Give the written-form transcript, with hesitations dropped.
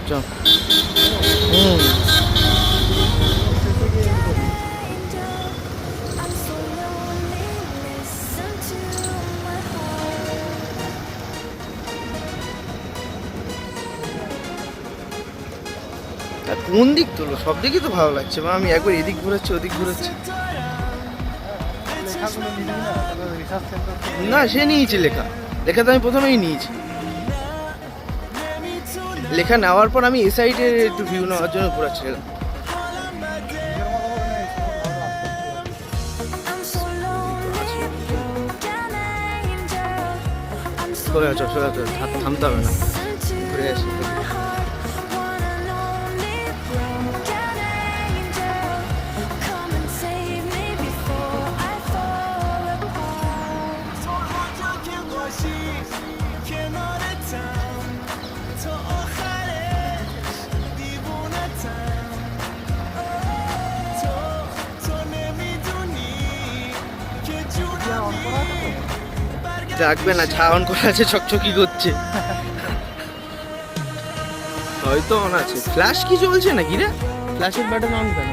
চ। হুম। কোন দিক তোলো? সব দিকই তো ভালো লাগছে বা আমি একবার এদিক ঘুরাচ্ছি ওদিক ঘুরাচ্ছি। না সে নিয়েছি লেখা, লেখা তো আমি প্রথমেই নিয়েছি। লেখা নেওয়ার পর আমি এ সাইডে একটু ভিউ নেওয়ার জন্য ঘুরাচ্ছিলাম। চলে আছো চলে আছো, থামতে হবে না, ঘুরে আসি। রাখবে না, ছা অন করা আছে, চকচকি করছে। হয়তো অন আছে। ফ্ল্যাশ কি চলছে নাকি রে? ফ্ল্যাশের বাটন অন কেন?